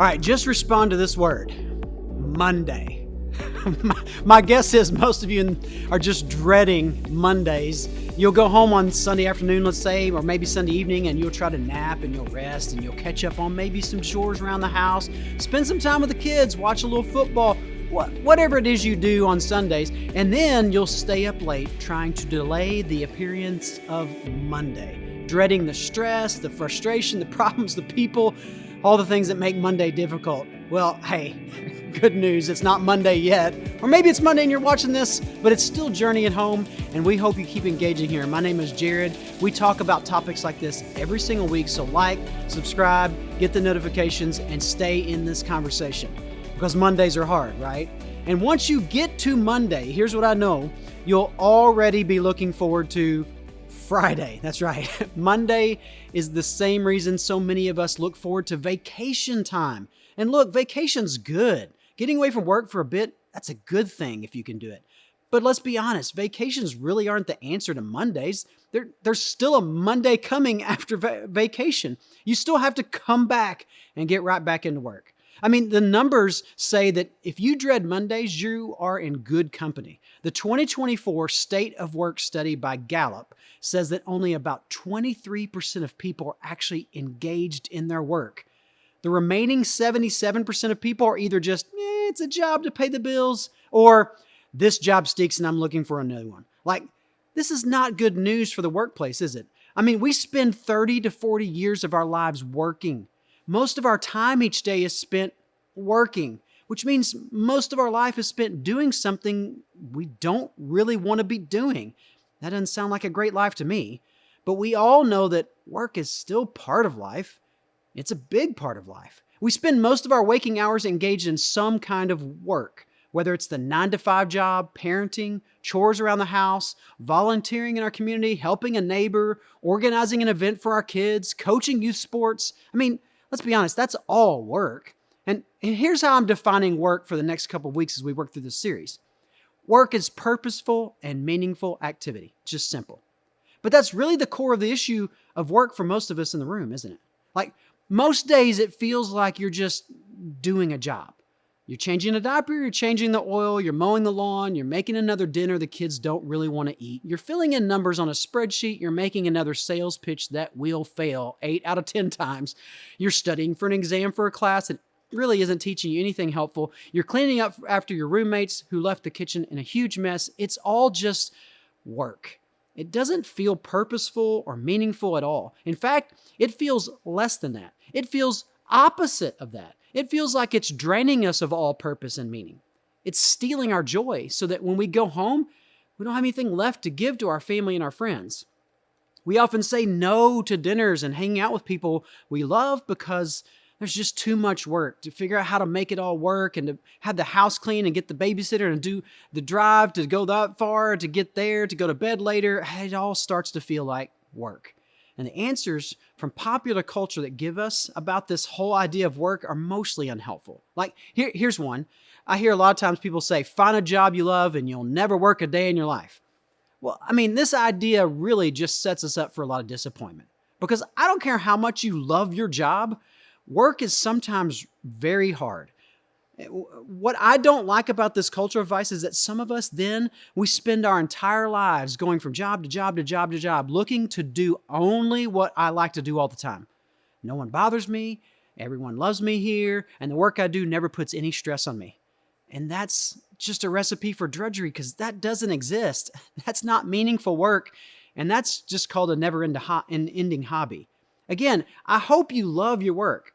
All right, just respond to this word, Monday. My guess is most of you are just dreading Mondays. You'll go home on Sunday afternoon, let's say, or maybe Sunday evening, and you'll try to nap and you'll rest and you'll catch up on maybe some chores around the house, spend some time with the kids, watch a little football, whatever it is you do on Sundays, and then you'll stay up late trying to delay the appearance of Monday, dreading the stress, the frustration, the problems, the people, all the things that make Monday difficult. Well, hey, good news, it's not Monday yet. Or maybe it's Monday and you're watching this, but it's still journeying home, and we hope you keep engaging here. My name is Jarrod. We talk about topics like this every single week, so like, subscribe, get the notifications, and stay in this conversation. Because Mondays are hard, right? And once you get to Monday, here's what I know, you'll already be looking forward to Friday. That's right. Monday is the same reason so many of us look forward to vacation time. And look, vacation's good. Getting away from work for a bit, that's a good thing if you can do it. But let's be honest, vacations really aren't the answer to Mondays. There's still a Monday coming after vacation. You still have to come back and get right back into work. I mean, the numbers say that if you dread Mondays, you are in good company. The 2024 State of Work study by Gallup says that only about 23% of people are actually engaged in their work. The remaining 77% of people are either just, it's a job to pay the bills, or this job stinks and I'm looking for a new one. Like, this is not good news for the workplace, is it? I mean, we spend 30 to 40 years of our lives working. Most of our time each day is spent working, which means most of our life is spent doing something we don't really want to be doing. That doesn't sound like a great life to me, but we all know that work is still part of life. It's a big part of life. We spend most of our waking hours engaged in some kind of work, whether it's the 9-to-5 job, parenting, chores around the house, volunteering in our community, helping a neighbor, organizing an event for our kids, coaching youth sports. I mean, let's be honest, that's all work. And here's how I'm defining work for the next couple of weeks as we work through this series. Work is purposeful and meaningful activity, just simple. But that's really the core of the issue of work for most of us in the room, isn't it? Like, most days it feels like you're just doing a job. You're changing a diaper, you're changing the oil, you're mowing the lawn, you're making another dinner the kids don't really want to eat. You're filling in numbers on a spreadsheet, you're making another sales pitch that will fail 8 out of 10 times. You're studying for an exam for a class that really isn't teaching you anything helpful. You're cleaning up after your roommates who left the kitchen in a huge mess. It's all just work. It doesn't feel purposeful or meaningful at all. In fact, it feels less than that. It feels opposite of that. It feels like it's draining us of all purpose and meaning. It's stealing our joy so that when we go home, we don't have anything left to give to our family and our friends. We often say no to dinners and hanging out with people we love because there's just too much work to figure out how to make it all work and to have the house clean and get the babysitter and do the drive to go that far, to get there, to go to bed later. It all starts to feel like work. And the answers from popular culture that give us about this whole idea of work are mostly unhelpful. Like, here's one. I hear a lot of times people say, find a job you love and you'll never work a day in your life. Well, I mean, this idea really just sets us up for a lot of disappointment. Because I don't care how much you love your job, work is sometimes very hard. What I don't like about this culture of advice is that some of us we spend our entire lives going from job to job to job to job, looking to do only what I like to do all the time. No one bothers me, everyone loves me here, and the work I do never puts any stress on me. And that's just a recipe for drudgery because that doesn't exist. That's not meaningful work, and that's just called a never-ending hobby. Again, I hope you love your work,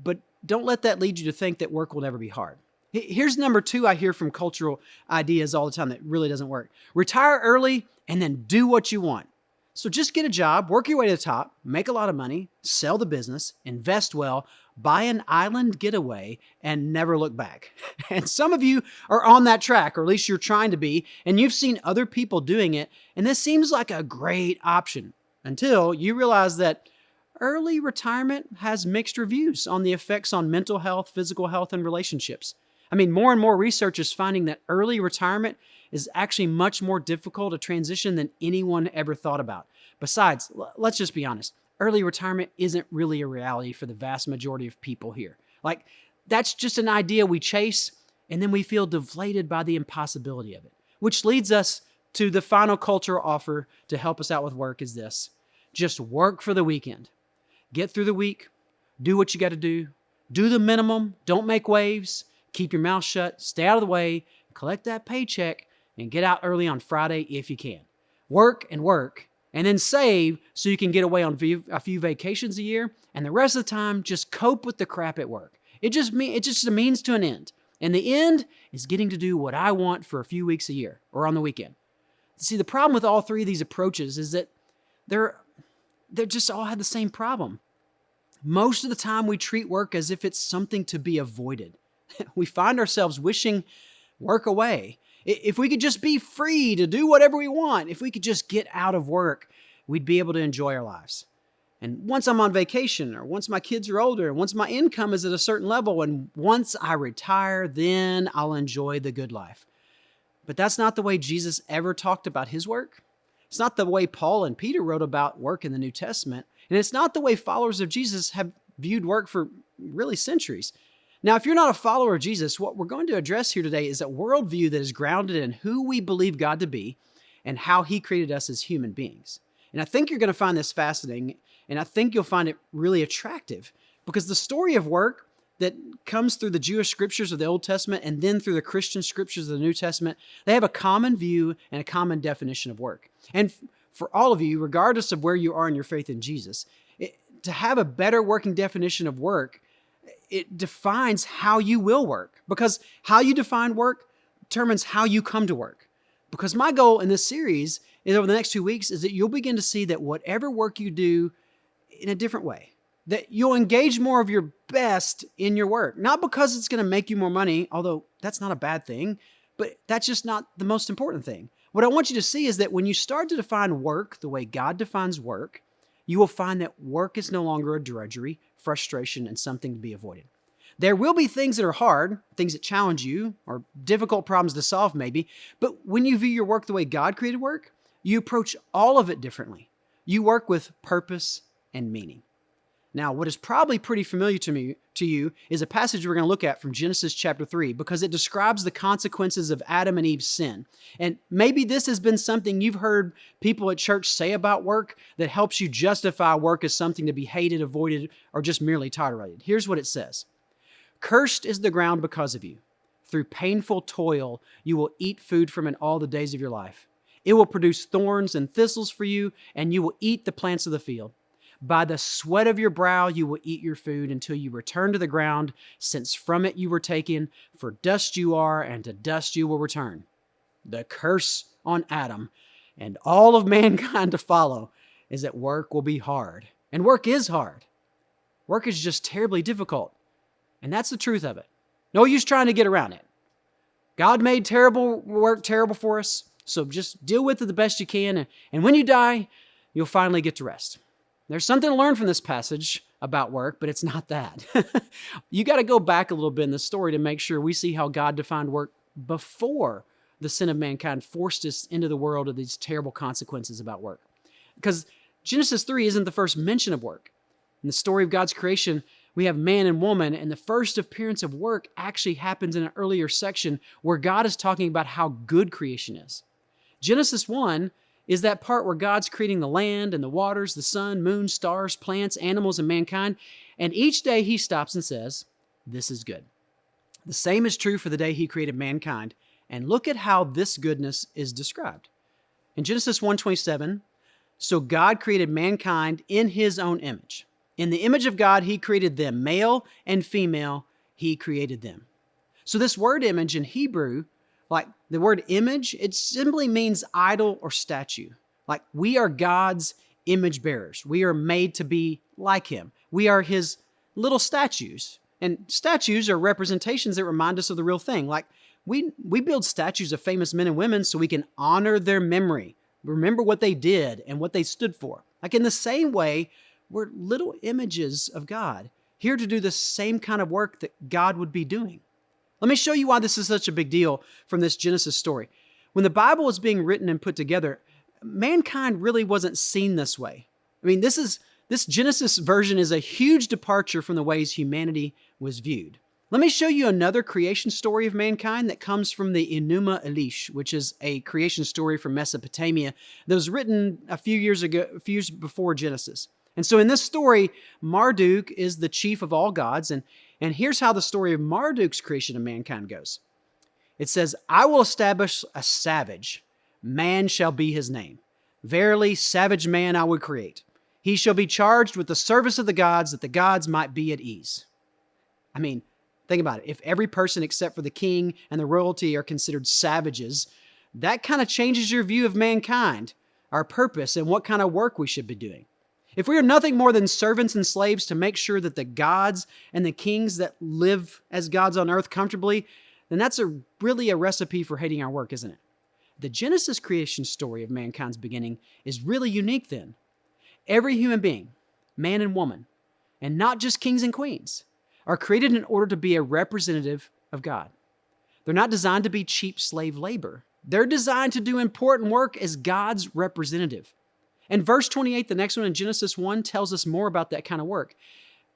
but don't let that lead you to think that work will never be hard. Here's number 2 I hear from cultural ideas all the time that really doesn't work. Retire early and then do what you want. So just get a job, work your way to the top, make a lot of money, sell the business, invest well, buy an island getaway, and never look back. And some of you are on that track, or at least you're trying to be, and you've seen other people doing it, and this seems like a great option until you realize that early retirement has mixed reviews on the effects on mental health, physical health, and relationships. I mean, more and more research is finding that early retirement is actually much more difficult a transition than anyone ever thought about. Besides, let's just be honest, early retirement isn't really a reality for the vast majority of people here. Like, that's just an idea we chase, and then we feel deflated by the impossibility of it. Which leads us to the final cultural offer to help us out with work is this. Just work for the weekend. Get through the week. Do what you got to do. Do the minimum. Don't make waves. Keep your mouth shut. Stay out of the way. Collect that paycheck and get out early on Friday if you can. Work, and then save so you can get away on a few vacations a year, and the rest of the time, just cope with the crap at work. It's just a means to an end. And the end is getting to do what I want for a few weeks a year or on the weekend. See, the problem with all three of these approaches is that they're just all have the same problem. Most of the time, we treat work as if it's something to be avoided. We find ourselves wishing work away. If we could just be free to do whatever we want, if we could just get out of work, we'd be able to enjoy our lives. And once I'm on vacation, or once my kids are older, and once my income is at a certain level, and once I retire, then I'll enjoy the good life. But that's not the way Jesus ever talked about his work. It's not the way Paul and Peter wrote about work in the New Testament. And it's not the way followers of Jesus have viewed work for really centuries. Now, if you're not a follower of Jesus, what we're going to address here today is a worldview that is grounded in who we believe God to be and how he created us as human beings. And I think you're going to find this fascinating, and I think you'll find it really attractive because the story of work that comes through the Jewish scriptures of the Old Testament and then through the Christian scriptures of the New Testament, they have a common view and a common definition of work. And for all of you, regardless of where you are in your faith in Jesus, to have a better working definition of work, it defines how you will work, because how you define work determines how you come to work. Because my goal in this series is over the next 2 weeks is that you'll begin to see that whatever work you do in a different way, that you'll engage more of your best in your work, not because it's going to make you more money, although that's not a bad thing, but that's just not the most important thing. What I want you to see is that when you start to define work the way God defines work, you will find that work is no longer a drudgery, frustration, and something to be avoided. There will be things that are hard, things that challenge you, or difficult problems to solve maybe, but when you view your work the way God created work, you approach all of it differently. You work with purpose and meaning. Now, what is probably pretty familiar to you is a passage we're going to look at from Genesis chapter 3, because it describes the consequences of Adam and Eve's sin. And maybe this has been something you've heard people at church say about work that helps you justify work as something to be hated, avoided, or just merely tolerated. Here's what it says. Cursed is the ground because of you. Through painful toil, you will eat food from it all the days of your life. It will produce thorns and thistles for you, and you will eat the plants of the field. By the sweat of your brow you will eat your food until you return to the ground, since from it you were taken, for dust you are, and to dust you will return. The curse on Adam and all of mankind to follow is that work will be hard. And work is hard. Work is just terribly difficult. And that's the truth of it. No use trying to get around it. God made terrible work terrible for us, so just deal with it the best you can, and when you die, you'll finally get to rest. There's something to learn from this passage about work, but it's not that. You got to go back a little bit in the story to make sure we see how God defined work before the sin of mankind forced us into the world of these terrible consequences about work. Because Genesis 3 isn't the first mention of work. In the story of God's creation, we have man and woman, and the first appearance of work actually happens in an earlier section where God is talking about how good creation is. Genesis 1 is that part where God's creating the land and the waters, the sun, moon, stars, plants, animals, and mankind. And each day he stops and says, this is good. The same is true for the day he created mankind. And look at how this goodness is described. In Genesis 1:27, so God created mankind in his own image. In the image of God, he created them. Male and female, he created them. So this word image in Hebrew, like the word image, it simply means idol or statue. Like we are God's image bearers. We are made to be like him. We are his little statues. And statues are representations that remind us of the real thing. Like we build statues of famous men and women so we can honor their memory. Remember what they did and what they stood for. Like in the same way, we're little images of God, here to do the same kind of work that God would be doing. Let me show you why this is such a big deal from this Genesis story. When the Bible was being written and put together, mankind really wasn't seen this way. I mean, this is This Genesis version is a huge departure from the ways humanity was viewed. Let me show you another creation story of mankind that comes from the Enuma Elish, which is a creation story from Mesopotamia that was written a few years before Genesis. And so in this story, Marduk is the chief of all gods, and here's how the story of Marduk's creation of mankind goes. It says, I will establish a savage. Man shall be his name. Verily, savage man I will create. He shall be charged with the service of the gods, that the gods might be at ease. I mean, think about it. If every person except for the king and the royalty are considered savages, that kind of changes your view of mankind, our purpose, and what kind of work we should be doing. If we are nothing more than servants and slaves to make sure that the gods and the kings that live as gods on earth comfortably, then that's really a recipe for hating our work, isn't it? The Genesis creation story of mankind's beginning is really unique then. Every human being, man and woman, and not just kings and queens, are created in order to be a representative of God. They're not designed to be cheap slave labor. They're designed to do important work as God's representative. And verse 28, the next one in Genesis 1, tells us more about that kind of work.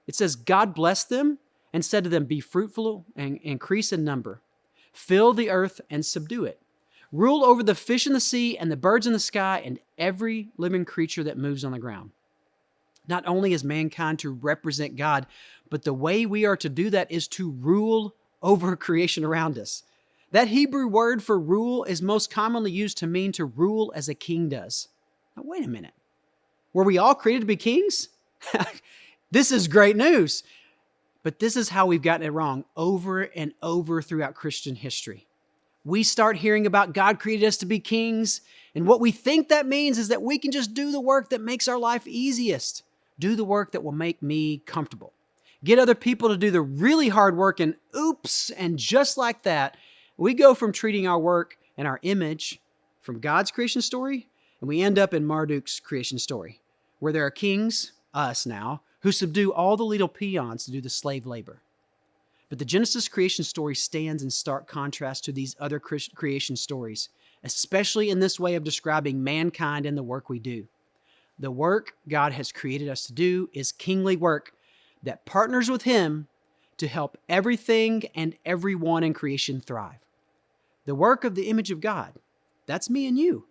It says, God blessed them and said to them, be fruitful and increase in number. Fill the earth and subdue it. Rule over the fish in the sea and the birds in the sky and every living creature that moves on the ground. Not only is mankind to represent God, but the way we are to do that is to rule over creation around us. That Hebrew word for rule is most commonly used to mean to rule as a king does. Now, wait a minute. Were we all created to be kings? This is great news. But this is how we've gotten it wrong over and over throughout Christian history. We start hearing about God created us to be kings, and what we think that means is that we can just do the work that makes our life easiest. Do the work that will make me comfortable. Get other people to do the really hard work, and oops, and just like that, we go from treating our work and our image from God's creation story, and we end up in Marduk's creation story, where there are kings, us now, who subdue all the little peons to do the slave labor. But the Genesis creation story stands in stark contrast to these other creation stories, especially in this way of describing mankind and the work we do. The work God has created us to do is kingly work that partners with Him to help everything and everyone in creation thrive. The work of the image of God, that's me and you,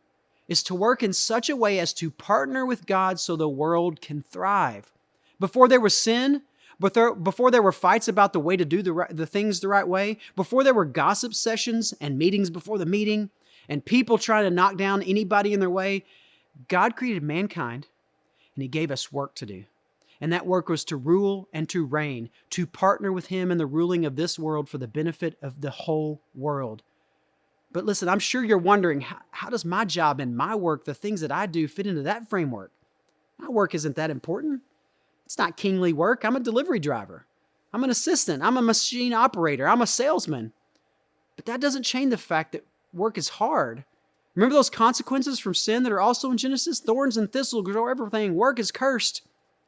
is to work in such a way as to partner with God so the world can thrive. Before there was sin, before there were fights about the way to do the things the right way, before there were gossip sessions and meetings before the meeting, and people trying to knock down anybody in their way, God created mankind, and He gave us work to do. And that work was to rule and to reign, to partner with Him in the ruling of this world for the benefit of the whole world. But listen, I'm sure you're wondering, how does my job and my work, the things that I do, fit into that framework? My work isn't that important. It's not kingly work. I'm a delivery driver. I'm an assistant. I'm a machine operator. I'm a salesman. But that doesn't change the fact that work is hard. Remember those consequences from sin that are also in Genesis? Thorns and thistles grow everything. Work is cursed.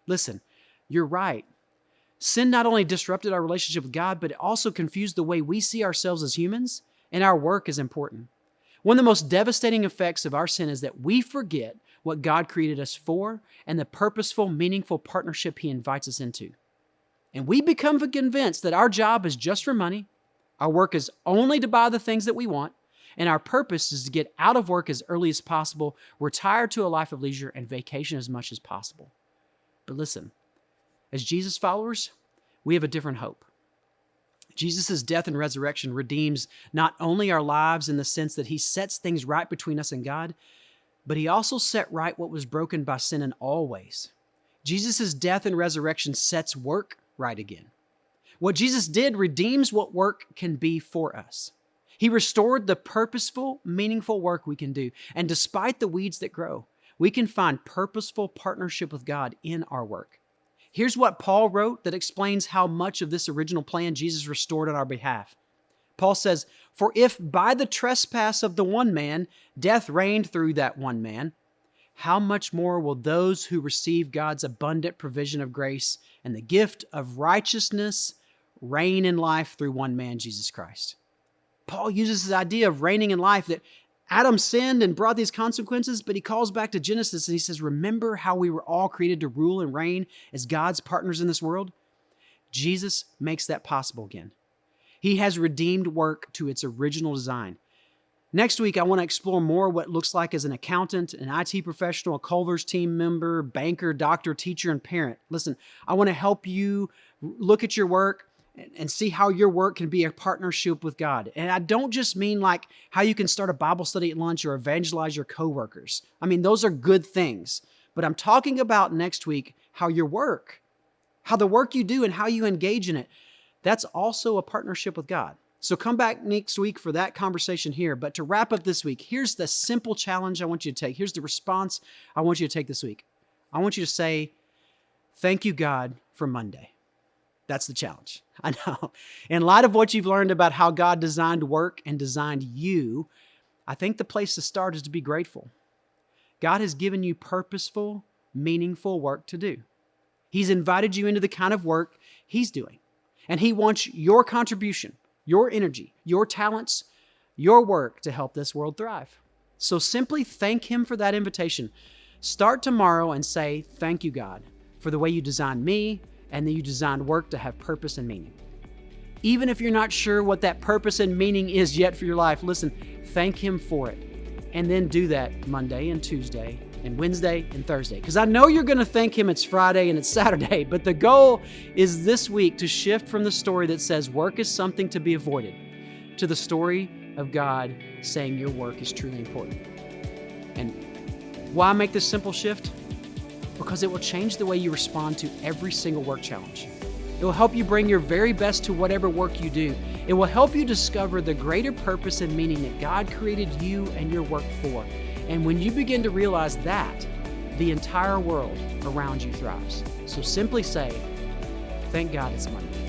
Listen, you're right. Sin not only disrupted our relationship with God, but it also confused the way we see ourselves as humans, and our work is important. One of the most devastating effects of our sin is that we forget what God created us for and the purposeful, meaningful partnership He invites us into. And we become convinced that our job is just for money, our work is only to buy the things that we want, and our purpose is to get out of work as early as possible, retire to a life of leisure, and vacation as much as possible. But listen, as Jesus followers, we have a different hope. Jesus' death and resurrection redeems not only our lives in the sense that He sets things right between us and God, but He also set right what was broken by sin in all ways. Jesus' death and resurrection sets work right again. What Jesus did redeems what work can be for us. He restored the purposeful, meaningful work we can do. And despite the weeds that grow, we can find purposeful partnership with God in our work. Here's what Paul wrote that explains how much of this original plan Jesus restored on our behalf. Paul says, "For if by the trespass of the one man, death reigned through that one man, how much more will those who receive God's abundant provision of grace and the gift of righteousness reign in life through one man, Jesus Christ?" Paul uses this idea of reigning in life that Adam sinned and brought these consequences, but he calls back to Genesis and he says, remember how we were all created to rule and reign as God's partners in this world? Jesus makes that possible again. He has redeemed work to its original design. Next week, I want to explore more what it looks like as an accountant, an IT professional, a Culver's team member, banker, doctor, teacher, and parent. Listen, I want to help you look at your work and see how your work can be a partnership with God. And I don't just mean like how you can start a Bible study at lunch or evangelize your coworkers. I mean, those are good things. But I'm talking about next week how your work, how the work you do and how you engage in it, that's also a partnership with God. So come back next week for that conversation here. But to wrap up this week, here's the simple challenge I want you to take. Here's the response I want you to take this week. I want you to say, thank you, God, for Monday. That's the challenge. I know. In light of what you've learned about how God designed work and designed you, I think the place to start is to be grateful. God has given you purposeful, meaningful work to do. He's invited you into the kind of work He's doing. And He wants your contribution, your energy, your talents, your work to help this world thrive. So simply thank Him for that invitation. Start tomorrow and say, thank you, God, for the way you designed me and that you designed work to have purpose and meaning. Even if you're not sure what that purpose and meaning is yet for your life, listen, thank Him for it. And then do that Monday and Tuesday and Wednesday and Thursday. Because I know you're going to thank Him it's Friday and it's Saturday, but the goal is this week to shift from the story that says work is something to be avoided to the story of God saying your work is truly important. And why make this simple shift? Because it will change the way you respond to every single work challenge. It will help you bring your very best to whatever work you do. It will help you discover the greater purpose and meaning that God created you and your work for. And when you begin to realize that, the entire world around you thrives. So simply say, thank God it's Monday.